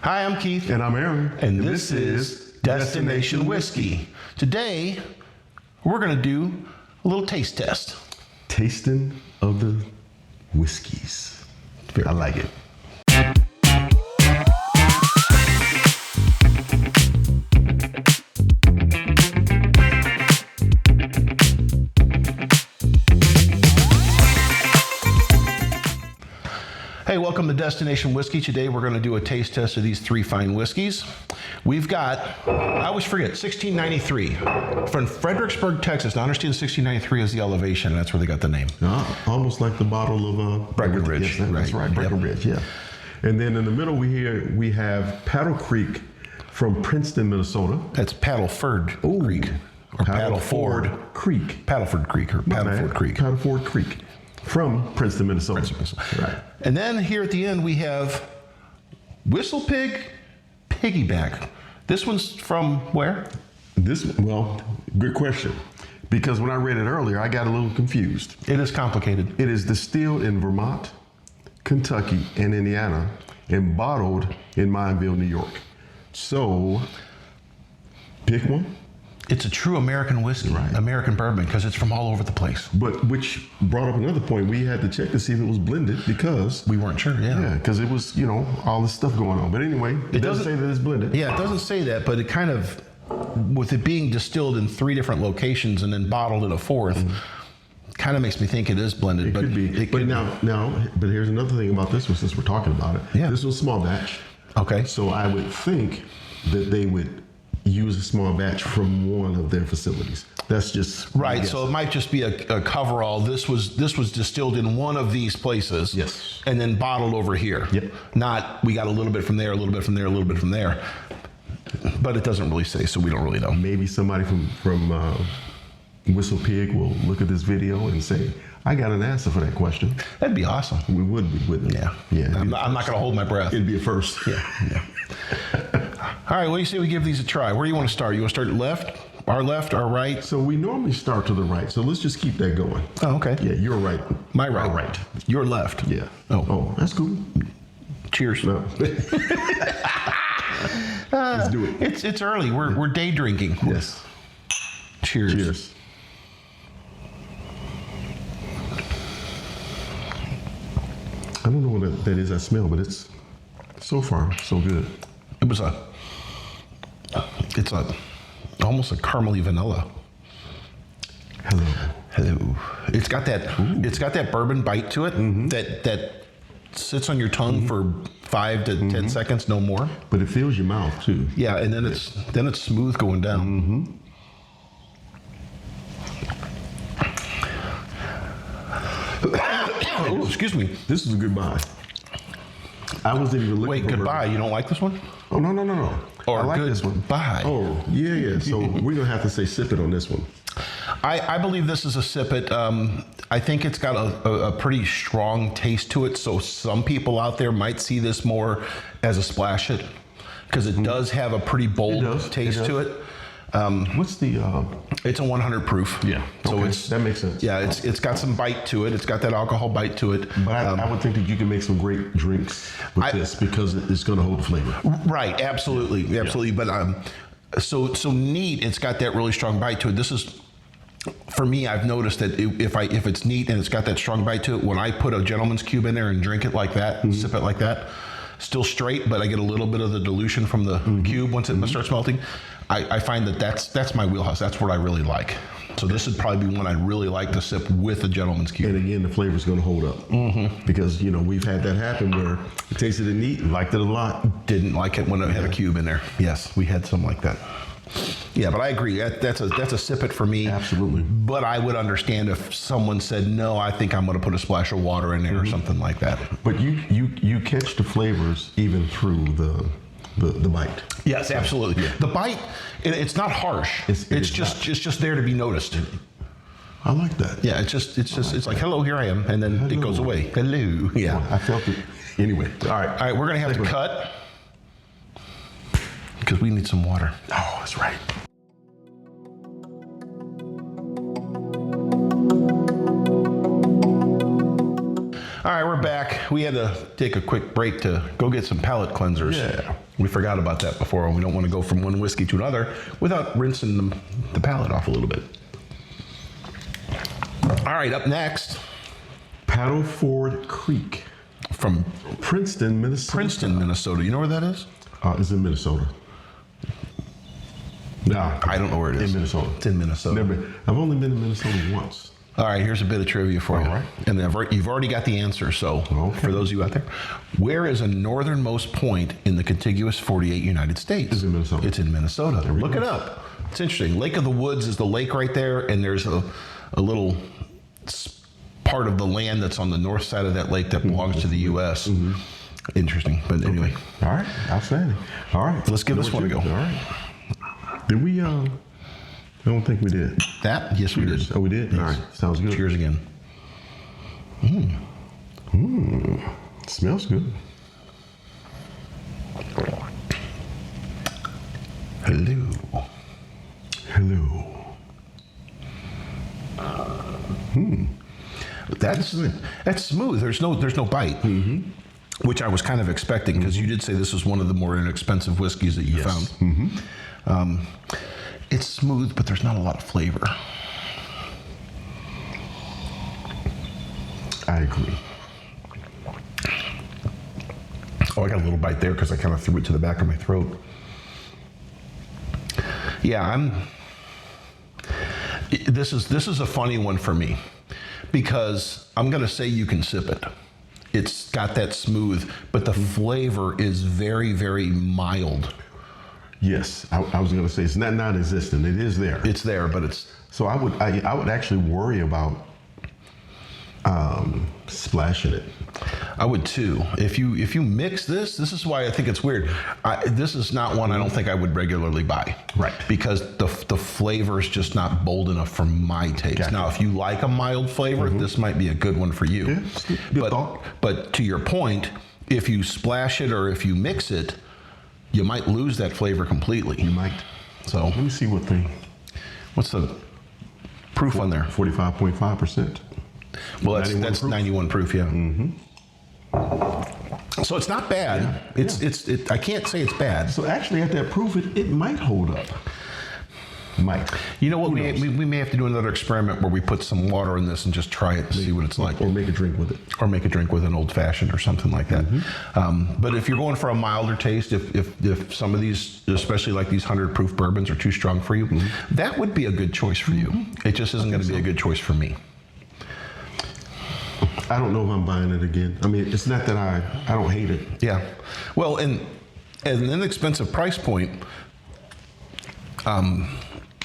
Hi, I'm Keith. And I'm Aaron. And this is Destination Whiskey. Today, we're going to do a little taste test. Tasting of the whiskeys. I like it. Hey, welcome to Destination Whiskey. Today we're going to do a taste test of these three fine whiskeys. We've got, I always forget, 1693 from Fredericksburg, Texas. Now I understand 1693 is the elevation, and that's where they got the name. Almost like the bottle of Breckenridge. Yes, that's right, Breckenridge, yeah. And then in the middle we have Paddle Creek from Princeton, Minnesota. That's Paddleford Creek. Or Paddleford Creek. Paddleford Creek or Paddleford Creek. Paddleford Creek from Princeton, Minnesota. Right. And then here at the end we have Whistle Pig Piggyback. This one's from where? Good question. Because when I read it earlier, I got a little confused. It is complicated. It is distilled in Vermont, Kentucky, and Indiana, and bottled in Mineville, New York. So, pick one. It's a true American whiskey, Right. American bourbon, because it's from all over the place. But which brought up another point. We had to check to see if it was blended because We weren't sure, yeah, because it was, all this stuff going on. But anyway, it doesn't say that it's blended. Yeah, it doesn't say that, but it kind of, with it being distilled in 3 different locations and then bottled in a 4th, kind of makes me think it is blended. It but could be. But but here's another thing about this one since we're talking about it. Yeah. This was small batch. Okay. So I would think that they would use a small batch from one of their facilities. That's just Right, so it might just be a coverall. This was distilled in one of these places. Yes. And then bottled over here. Yep. Not, we got a little bit from there, a little bit from there, a little bit from there. But it doesn't really say, so we don't really know. Maybe somebody from Whistle Pig will look at this video and say, I got an answer for that question. That'd be awesome. We would be, wouldn't it? Yeah. I'm not going to hold my breath. It'd be a first. Yeah. All right, what do you say we give these a try? Where do you want to start? You want to start left, our right? So we normally start to the right. So let's just keep that going. Oh, okay. Yeah, you're right. My right. Our right. Your left. Yeah. Oh, that's cool. cheers. No. Let's do it. It's early. We're day drinking. Yes. Cheers. Cheers. I don't know what that is, I smell, but it's so far so good. It's almost a caramely vanilla. Hello. It's got that bourbon bite to it that sits on your tongue for 5 to 10 seconds, no more. But it fills your mouth too. Yeah, and then it's smooth going down. Oh, excuse me. This is a good buy. I wasn't even looking for Goodbye. You don't like this one? Oh, no. Or I like this one. Goodbye. Oh, yeah. So we're going to have to say sip it on this one. I believe this is a sip it. I think it's got a pretty strong taste to it. So some people out there might see this more as a splash it because it does have a pretty bold taste to it. What's the? It's a 100 proof. Yeah. So okay. That makes sense. Yeah, it's got some bite to it. It's got that alcohol bite to it. But I would think that you can make some great drinks with this because it's going to hold flavor. Right. Absolutely. But so neat. It's got that really strong bite to it. This is. For me, I've noticed that if it's neat and it's got that strong bite to it, when I put a gentleman's cube in there and drink it like that, and sip it like that, still straight, but I get a little bit of the dilution from the cube once it starts melting. I find that's my wheelhouse. That's what I really like. So this would probably be one I really like to sip with a gentleman's cube. And again, the flavor's going to hold up because we've had that happen where it tasted it neat, liked it a lot, didn't like it when it had a cube in there. Yes, we had some like that. Yeah, but I agree. That's a sip it for me. Absolutely. But I would understand if someone said, no, I think I'm going to put a splash of water in there or something like that. But you catch the flavors even through the bite. Yes, absolutely. Yeah. The bite, it's not harsh. It's just there to be noticed. I like that. Yeah, it's like, hello, here I am, and then it goes away. Hello. Yeah. I felt it. Anyway. All right, we're gonna have to cut because we need some water. Oh, that's right. All right, we're back. we had to take a quick break to go get some palate cleansers. Yeah. We forgot about that before, and we don't want to go from one whiskey to another without rinsing the palate off a little bit. All right, up next. Paddleford Creek. From Princeton, Minnesota. Princeton, Minnesota. You know where that is? It's in Minnesota. No, I don't know where it is. In Minnesota. It's in Minnesota. Never been. I've only been in Minnesota once. All right, here's a bit of trivia for you. All right. And you've already got the answer, so Okay. for those of you out there, where is a northernmost point in the contiguous 48 United States? It's in Minnesota. It's in Minnesota. we Look go. it up. It's interesting. Lake of the Woods is the lake right there, and there's a little part of the land that's on the north side of that lake that belongs to the U.S. Interesting, but anyway. All right, outstanding. All right, Let's give this one a go. All right. Did we? I don't think we did. That? Yes, we did. Oh, we did. All right, sounds good. Cheers again. Smells good. Hello. Hello. That's smooth. There's no bite, which I was kind of expecting because you did say this was one of the more inexpensive whiskeys that you found. It's smooth, but there's not a lot of flavor. I agree. Oh, I got a little bite there because I kind of threw it to the back of my throat. Yeah, This is a funny one for me because I'm going to say you can sip it. It's got that smooth, but the flavor is very, very mild. Yes, I was going to say it's not non-existent. It is there. It's there, but it's So I would actually worry about splashing it. I would too. If you mix this is why I think it's weird. This is not one I don't think I would regularly buy. Right. Because the flavor is just not bold enough for my taste. Gotcha. Now, if you like a mild flavor, this might be a good one for you. Yeah, good thought. But to your point, if you splash it or if you mix it, you might lose that flavor completely. You might. So Let me see what's the proof on there? 45.5%. Well, 91 that's proof. 91 proof, yeah. So it's not bad. Yeah. I can't say it's bad. So actually, at that proof, it might hold up. Might. You know what? Who knows? We may have to do another experiment where we put some water in this and just try it and see what it's like. Or make a drink with it. Or make a drink with an old fashioned or something like that. But if you're going for a milder taste, if some of these, especially like these 100 proof bourbons, are too strong for you, that would be a good choice for you. It just isn't going to be a good choice for me. I don't know if I'm buying it again. I mean, it's not that I don't hate it. Yeah. Well, and at an inexpensive price point,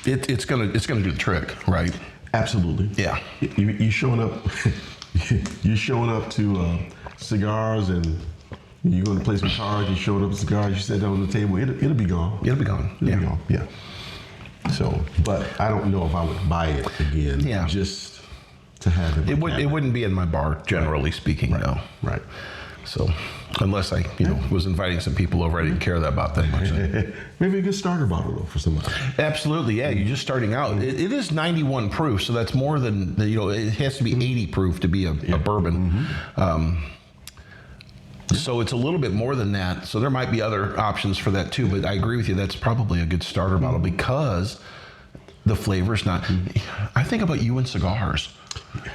it's gonna do the trick, right? Absolutely. Yeah. You showing up. You showing up to cigars, and you're going to play some cards. You showing up with cigars. You sit down on the table. It'll be gone. It'll be gone. It'll be gone. Yeah. So, but I don't know if I would buy it again. Yeah. Just to have it. It wouldn't be in my bar, generally speaking, no. Right. So, unless I, was inviting some people over, I didn't care about that much. Maybe a good starter bottle though for somebody. Absolutely, yeah. You're just starting out. It is 91 proof, so that's more than it has to be 80 proof to be a bourbon. So it's a little bit more than that. So there might be other options for that too. But I agree with you. That's probably a good starter bottle because the flavor's not. I think about you and cigars.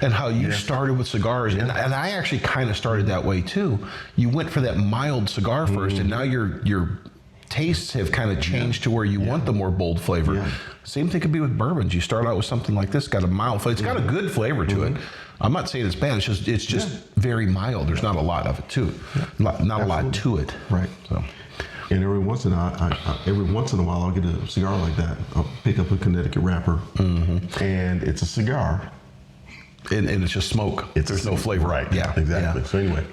And how you started with cigars, and I actually kind of started that way too. You went for that mild cigar first, and now your tastes have kind of changed to where you want the more bold flavor. Yeah. Same thing could be with bourbons. You start out with something like this, got a mild flavor. It's got a good flavor to it. I'm not saying it's bad. It's just very mild. There's not a lot of it to it. Not a lot to it. Right. So. And every once in a while, I'll get a cigar like that. I'll pick up a Connecticut wrapper, and it's a cigar. And it's just smoke. There's no flavor. Right. Yeah. Exactly. Yeah. So anyway,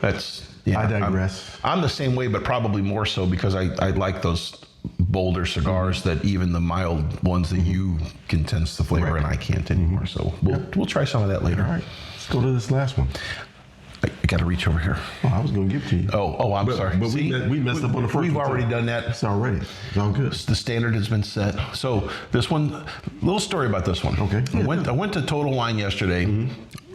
I digress. I'm the same way, but probably more so because I like those bolder cigars that even the mild ones that you can sense the flavor and I can't anymore. So we'll try some of that later. All right. Let's go to this last one. I got to reach over here. Oh, I was going to give it to you. I'm sorry. But we messed up on the first one. We've already done that. It's already. It's all good. The standard has been set. So this one, little story about this one. Okay. I went to Total Wine yesterday,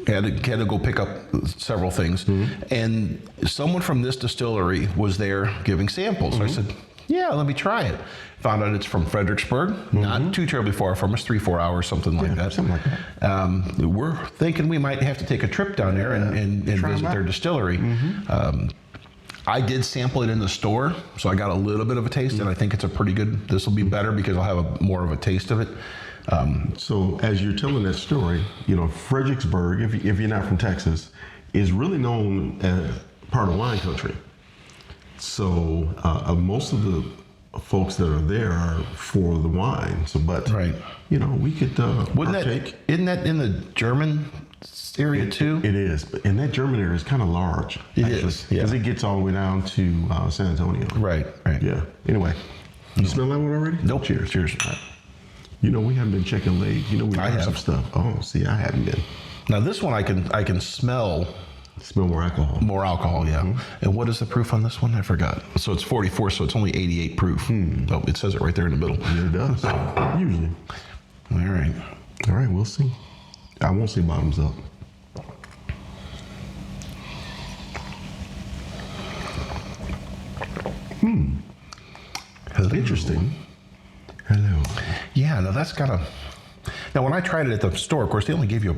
Had to go pick up several things, and someone from this distillery was there giving samples. I said, "Yeah, let me try it." Found out it's from Fredericksburg, not too terribly far from us, 3-4 hours, something like that. Something like that. We're thinking we might have to take a trip down there and visit their distillery. I did sample it in the store, so I got a little bit of a taste, and I think it's a pretty good. This will be better because I'll have more of a taste of it. So as you're telling that story, you know, Fredericksburg, if you're not from Texas, is really known as part of wine country. So most of the folks that are there are for the wine. So, but Right. you know, we could partake. Isn't that in the German area too? It is, but in that German area is kind of large. It is, yeah. because it gets all the way down to San Antonio. Right. Yeah. Anyway, you smell that one already? Nope. Cheers. Cheers. You know, we haven't been checking legs. You know, we I have have. some stuff. Oh, see, I haven't been. Now this one I can smell Smell more alcohol. more alcohol. Yeah. And what is the proof on this one? I forgot. So it's 44. So it's only 88 proof. Oh, it says it right there in the middle. Yeah, it does. Usually. All right. All right, we'll see. I won't say bottoms up. Hello. Interesting. Hello. Yeah. Now that's got a. Now when I tried it at the store, of course they only gave you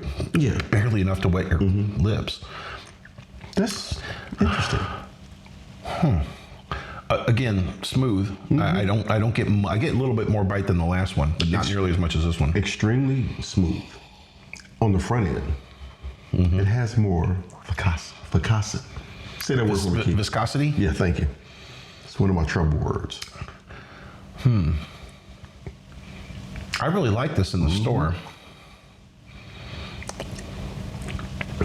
barely enough to wet your lips. That's interesting. Again, smooth. I get a little bit more bite than the last one, but not nearly as much as this one. Extremely smooth on the front end. It has more viscosity. Say that word for me, Keith. Viscosity? Yeah, thank you. It's one of my trouble words. I really like this in the store.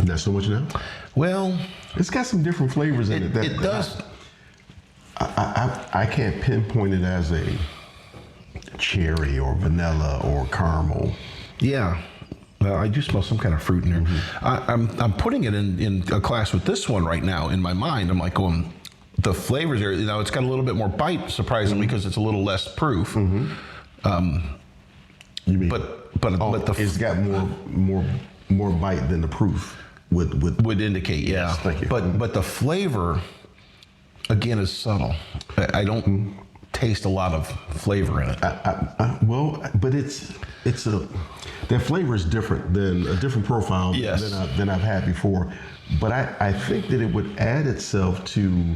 Not so much now? Well, It's got some different flavors in it. it does. I can't pinpoint it as a cherry or vanilla or caramel. Yeah. Well, I do smell some kind of fruit in there. I'm putting it in a class with this one right now in my mind. I'm like going, the flavors are, it's got a little bit more bite, surprisingly, because it's a little less proof. You mean? But it's got more bite than the proof would indicate, yeah. Yes, thank you. But the flavor, again, is subtle. I don't taste a lot of flavor in it. But that flavor is different than a different profile Yes. than I've had before. But I think that it would add itself to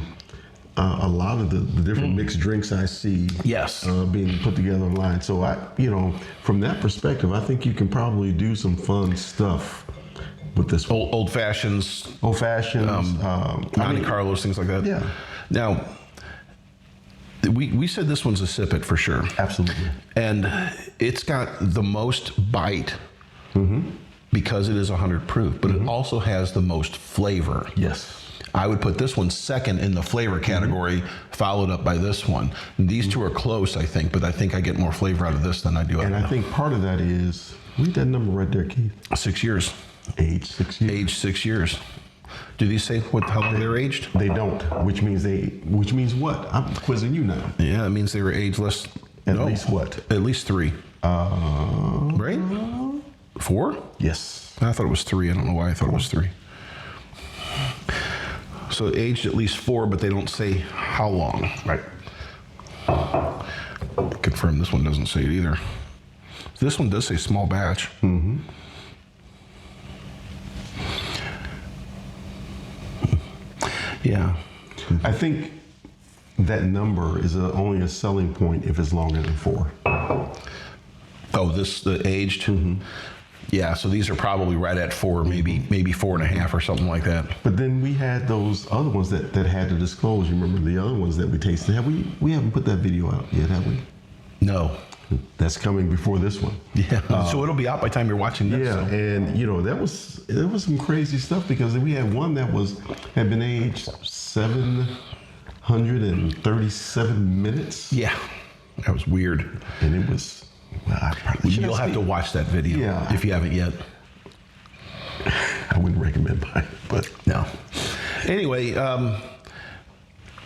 a lot of the different mixed drinks I see Yes. being put together online. So from that perspective, I think you can probably do some fun stuff with this one. Old fashions, Old fashions, Monte Carlos, things like that. Yeah. Now, we said this one's a sip it for sure. Absolutely. And it's got the most bite because it is 100 proof, but it also has the most flavor. Yes. I would put this one second in the flavor category, followed up by this one. These two are close, I think, but I think I get more flavor out of this than I do out And of I think part of that is, read that number right there, Keith. 6 years. Age 6 years. Age 6 years. Do these say how long they're aged? They don't, which means what? I'm quizzing you now. Yeah, it means they were aged less. At least what? At least 3. Right? 4? Yes. I thought it was 3. I don't know why I thought it was 3. So aged at least 4, but they don't say how long. Right. Confirm this one doesn't say it either. This one does say small batch. Yeah. I think that number is only a selling point if it's longer than 4. Oh, the aged? Yeah, so these are probably right at 4, maybe 4.5 or something like that. But then we had those other ones that had to disclose. You remember the other ones that we tasted? We haven't put that video out yet, have we? No. That's coming before this one. Yeah. So it'll be out by the time you're watching this. Yeah, so. and there was some crazy stuff because we had one that had been aged 737 minutes. Yeah. That was weird. And it was, well, I probably should You'll have to watch that video if you haven't yet. I wouldn't recommend buying it, but No. Anyway,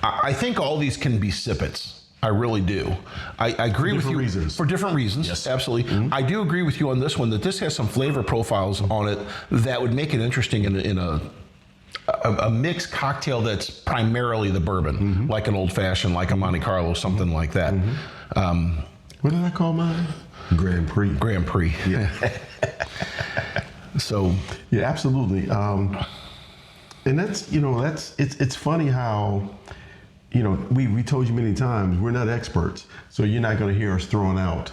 I think all these can be sippets. I really do. I agree with you. Reasons. For different reasons. Yes. Absolutely. I do agree with you on this one that this has some flavor profiles on it that would make it interesting in a mixed cocktail that's primarily the bourbon, like an old fashioned, like a Monte Carlo, something like that. What did I call mine? Grand Prix. Grand Prix. Yeah. So Yeah, absolutely. And that's it's funny how we told you many times we're not experts, so you're not going to hear us throwing out,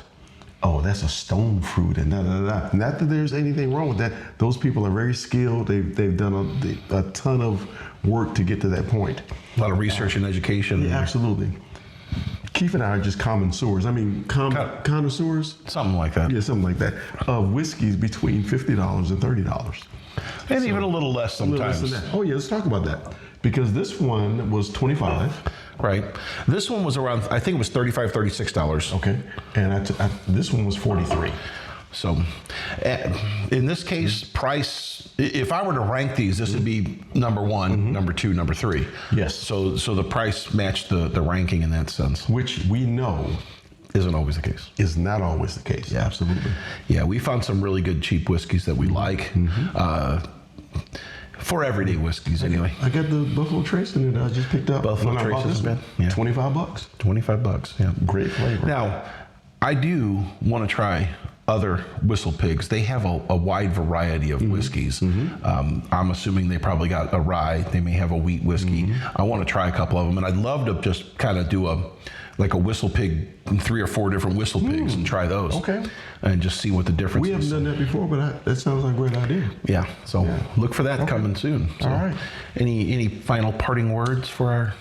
oh, that's a stone fruit and da da da. Not that there's anything wrong with that. Those people are very skilled. They've done a ton of work to get to that point. a lot of research and education. Yeah, absolutely. Keith and I are just connoisseurs. I mean, connoisseurs. Something like that. Yeah, something like that. Of whiskeys between $50 and $30. And even a little less A little sometimes. less than that. Oh yeah, let's talk about that. Because this one was $25. Right. This one was around, I think it was $35, $36. Okay. And this one was $43. So in this case, price, if I were to rank these, this would be number one, number two, number three. Yes. So the price matched the ranking in that sense. Which we know Isn't always the case. is not always the case. Yeah. Absolutely. Yeah, we found some really good cheap whiskeys that we like. For everyday whiskeys, anyway. I got the Buffalo Trace in it that I just picked up. Buffalo when I bought Trace this has one. been, yeah. $25. $25, yeah. Great flavor. Now, I do want to try other Whistle Pigs. They have a wide variety of whiskeys. I'm assuming they probably got a rye. They may have a wheat whiskey. I want to try a couple of them, and I'd love to just kind of do a Whistle Pig, 3 or 4 different Whistle Pigs, and try those. Okay. And just see what the difference We is. haven't done that before, but that sounds like a great idea. Yeah. So look for that coming soon. So, All right. Any final parting words for our?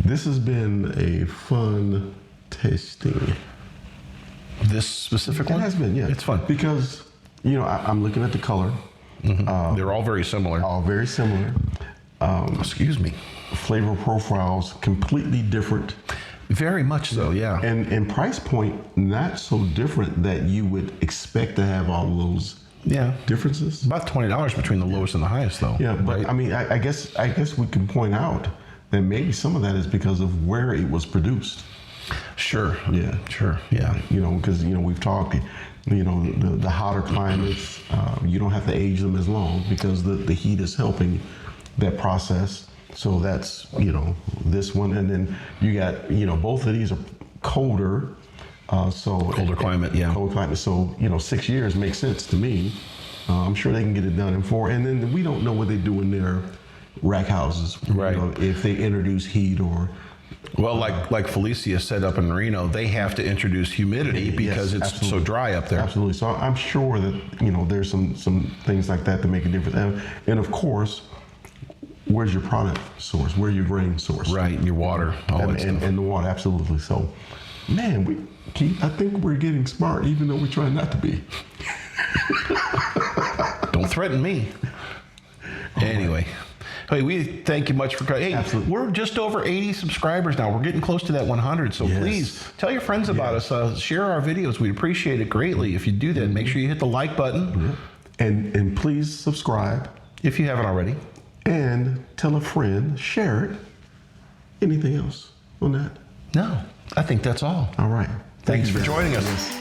This has been a fun tasting. This specific one? It has been, yeah. It's fun. Because, I'm looking at the color. They're all very similar. All very similar. Excuse me. Flavor profiles completely different. Very much so, yeah. And price point not so different that you would expect to have all those Yeah. differences. About $20 between the lowest and the highest, though. Yeah, but right? I mean, I guess we can point out that maybe some of that is because of where it was produced. Sure. Yeah. Sure. Yeah. Because we've talked. The hotter climates, you don't have to age them as long because the heat is helping that process. So that's this one, and then you got both of these are colder. Colder climate, yeah. Cold climate. So 6 years makes sense to me. I'm sure they can get it done in 4. And then we don't know what they do in their rack houses. Right. If they introduce heat or. Well, like Felicia said up in Reno, they have to introduce humidity because Yes, it's absolutely. so dry up there. Absolutely. So I'm sure that there's some things like that to make a difference. And of course, where's your product source? Where's your grain source? Right, your water, all that stuff. And the water, absolutely. So, man, Keith, I think we're getting smart, even though we're trying not to be. Don't threaten me. Anyway. Hey, we thank you much for coming. Hey, Absolutely. we're just over 80 subscribers now. We're getting close to that 100. So Yes. please tell your friends about us. Share our videos. We'd appreciate it greatly if you do that. Make sure you hit the like button And please subscribe if you haven't already. and tell a friend, share it. Anything else on that? No, I think that's all. All right. Thanks Thank for you, joining guys. us.